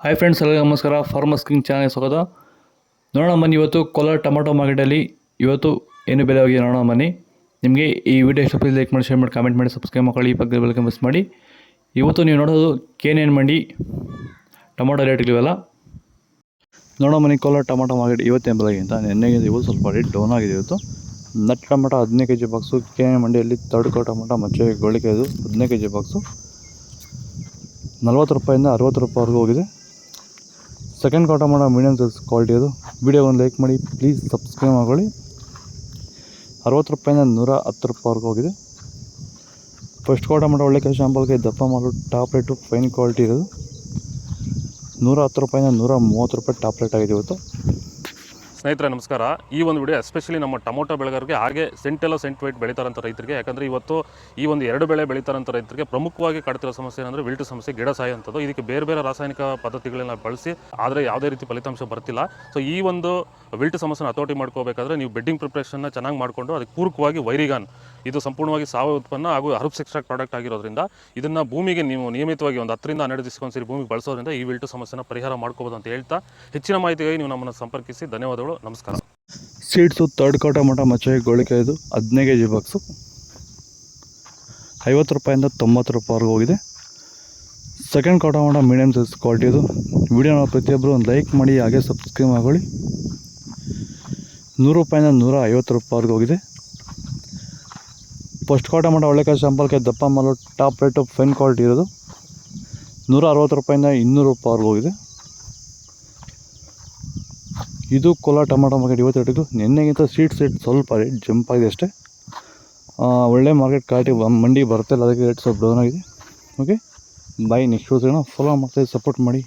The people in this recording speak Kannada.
ಹಾಯ್ ಫ್ರೆಂಡ್ಸ್, ಎಲ್ಲರಿಗೂ ನಮಸ್ಕಾರ. ಫಾರ್ಮರ್ಸ್ ಕಿಂಗ್ ಚಾನಲ್ ಸ್ವಾಗತ. ನೋಡೋಣ ಬನ್ನಿ, ಇವತ್ತು ಕೋಲಾರ ಟೊಮಾಟೊ ಮಾರ್ಕೆಟಲ್ಲಿ ಇವತ್ತು ಏನು ಬೆಲೆ ಹೋಗಿದೆ ನೋಡೋಣ ಬನ್ನಿ. ನಿಮಗೆ ಈ ವಿಡಿಯೋ ಇಷ್ಟ ಲೈಕ್ ಮಾಡಿ, ಶೇರ್ ಮಾಡಿ, ಕಾಮೆಂಟ್ ಮಾಡಿ, ಸಬ್ಸ್ಕ್ರೈಬ್ ಮಾಡಿ, ಈ ಪಕ್ಕದ ಬೆಲ್ ಮಿಸ್ ಮಾಡಿ. ಇವತ್ತು ನೀವು ನೋಡೋದು KNN ಮಂಡಿ ಟೊಮಾಟೊ ರೇಟ್ಗಳಿವೆಲ್ಲ ನೋಡೋಣ ಬನ್ನಿ. ಕೋಲಾರ ಟೊಮಾಟೊ ಮಾರ್ಕೆಟ್ ಇವತ್ತೇನು ಬೆಲೆಗಿಂತ ನೆನ್ನೆಗಿಂತ ಇವತ್ತು ಸ್ವಲ್ಪ ರೇಟ್ ಡೌನ್ ಆಗಿದೆ. ಇವತ್ತು ನಟ್ ಟೊಮಾಟೊ 15 kg ಬಾಕ್ಸು KNN ಮಂಡಿಯಲ್ಲಿ ತರ್ಡ್ ಕೋ ಟೊಮಾಟೊ ಮಚ್ಚೆ ಗೋಳಿಕಾಯ್ದು 15 kg ಬಾಕ್ಸು 40 ರೂಪಾಯಿಂದ 60 ರೂಪಾಯಿವರೆಗೂ ಹೋಗಿದೆ. ಸೆಕೆಂಡ್ ಕೋ ಟೊಮಾಟೊ ಮೀಡಿಯಮ್ ಸೈಜ್ ಕ್ವಾಲಿಟಿ ಅದು. ವಿಡಿಯೋ ಒಂದು ಲೈಕ್ ಮಾಡಿ, ಪ್ಲೀಸ್ ಸಬ್ಸ್ಕ್ರೈಬ್ ಮಾಡ್ಕೊಳ್ಳಿ. 60 ರೂಪಾಯಿಂದ 110 ರೂಪಾಯಿವರೆಗೂ ಹೋಗಿದೆ. ಫಸ್ಟ್ ಕೋ ಟೊಮಾಟೊ ಒಳ್ಳೆ ಕೆಲಸ ಶಾಂಪಲ್ಗೆ ದಪ್ಪ ಮಾಲು ಟಾಪ್ ರೇಟು ಫೈನ್ ಕ್ವಾಲಿಟಿ ಇರೋದು 110 ರೂಪಾಯಿಂದ 130 ರೂಪಾಯಿ ಟಾಪ್ ರೇಟ್ ಆಗಿದೆ ಇವತ್ತು. ಸ್ನೇಹಿತರೆ ನಮಸ್ಕಾರ. ಈ ಒಂದು ವಿಡಿಯೋ ಎಸ್ಪೆಷಲಿ ನಮ್ಮ ಟೊಮೊಟೊ ಬೆಳೆಗಾರರಿಗೆ, ಹಾಗೆ ಸೆಂಟ್ ವೈಟ್ ಬೆಳೀತಾರಂಥ ರೈತರಿಗೆ. ಯಾಕಂದರೆ ಇವತ್ತು ಈ ಒಂದು 2 ಬೆಳೆ ಬೆಳೀತಾರಂಥ ರೈತರಿಗೆ ಪ್ರಮುಖವಾಗಿ ಕಾಡ್ತಿರೋ ಸಮಸ್ಯೆ ಏನಂದರೆ ವಿಲ್ಟ್ ಸಮಸ್ಯೆ, ಗಿಡ ಸಾಯುವಂಥದ್ದು. ಇದಕ್ಕೆ ಬೇರೆ ಬೇರೆ ರಾಸಾಯನಿಕ ಪದ್ಧತಿಗಳನ್ನ ಬಳಸಿ ಆದರೆ ಯಾವುದೇ ರೀತಿ ಫಲಿತಾಂಶ ಬರ್ತಿಲ್ಲ. ಸೊ ಈ ಒಂದು ವಿಲ್ಟ್ ಸಮಸ್ಯೆನ ಹತೋಟಿ ಮಾಡ್ಕೋಬೇಕಾದ್ರೆ ನೀವು ಬೆಡ್ಡಿಂಗ್ ಪ್ರಿಪ್ರೇಷನ್ನ ಚೆನ್ನಾಗಿ ಮಾಡಿಕೊಂಡು ಅದಕ್ಕೆ ಪೂರಕವಾಗಿ ವೈರಿಗಾನ್, ಇದು ಸಂಪೂರ್ಣವಾಗಿ ಸಾವಯವ ಉತ್ಪನ್ನ ಹಾಗೂ ಹರ್ಬ್ಸ್ ಎಕ್ಸ್ಟ್ರಾಕ್ಟ್ ಪ್ರಾಡಕ್ಟ್ ಆಗಿರೋದ್ರಿಂದ ಇದನ್ನು ಭೂಮಿಗೆ ನೀವು ನಿಯಮಿತವಾಗಿ ಒಂದು 10 ರಿಂದ 12 ದಿವಸಕ್ಕೊಂದ್ಸರಿ ಭೂಮಿಗೆ ಬಳಸೋದ್ರಿಂದ ಈ ವಿಲ್ಟ್ ಸಮಸ್ಯೆನ ಪರಿಹಾರ ಮಾಡ್ಕೋಬೋದು ಅಂತ ಹೇಳ್ತಾ, ಹೆಚ್ಚಿನ ಮಾಹಿತಿಗಾಗಿ ನೀವು ನಮ್ಮನ್ನು ಸಂಪರ್ಕಿಸಿ. ಧನ್ಯವಾದಗಳು, ನಮಸ್ಕಾರ. ಸೀಡ್ಸು ತರ್ಡ್ ಕೋ ಟೊಮಾಟೊ ಮಚ್ಚೆ ಗೋಳಿಕಾಯ್ದು 15 kg ಬಾಕ್ಸು 50 ರೂಪಾಯಿಂದ 90 ರೂಪಾಯಿವರೆಗೂ ಹೋಗಿದೆ. ಸೆಕೆಂಡ್ ಕೋ ಟೊಮಾಟೊ ಮೀಡಿಯಮ್ ಸೈಜ್ ಕ್ವಾಲಿಟಿ ಇದು. ವಿಡಿಯೋನ ಪ್ರತಿಯೊಬ್ಬರು ಒಂದು ಲೈಕ್ ಮಾಡಿ, ಹಾಗೆ ಸಬ್ಸ್ಕ್ರೈಬ್ ಮಾಡ್ಕೊಳ್ಳಿ. 100 ರೂಪಾಯಿಂದ 150 ರೂಪಾಯಿವರೆಗೂ ಹೋಗಿದೆ. ಫಸ್ಟ್ ಕೋ ಟೊಮಾಟೊ ಒಳ್ಳೆ ಕಾಯಿ ಶಾಂಪಲ್ಗೆ ದಪ್ಪ ಮಾಲು ಟಾಪ್ ರೇಟು ಫೈನ್ ಕ್ವಾಲಿಟಿ ಇರೋದು 160 ರೂಪಾಯಿಂದ 200 ರೂಪಾಯಿವರೆಗೂ ಹೋಗಿದೆ. ಇದು ಕೋಲಾರ ಟೊಮಾಟೊ ಮಾರ್ಕೆಟ್ ಇವತ್ತು ರೇಟಿಗೂ. ನಿನ್ನೆಗಿಂತ ಸೀಡ್ಸ್ ರೇಟ್ ಸ್ವಲ್ಪ ರೇಟ್ ಜಂಪ್ ಆಗಿದೆ ಅಷ್ಟೇ. ಒಳ್ಳೆ ಮಾರ್ಕೆಟ್ ಕ್ವಾಲಿಟಿ ಮಂಡಿ ಬರ್ತಾಯಿಲ್ಲ, ಅದಕ್ಕೆ ರೇಟ್ ಸ್ವಲ್ಪ ಡೌನ್ ಆಗಿದೆ. ಓಕೆ ಬಾಯ್, ನೆಕ್ಸ್ಟ್ ಫಾಲೋ ಮಾಡ್ತಾಯಿದ್ದು ಸಪೋರ್ಟ್ ಮಾಡಿ.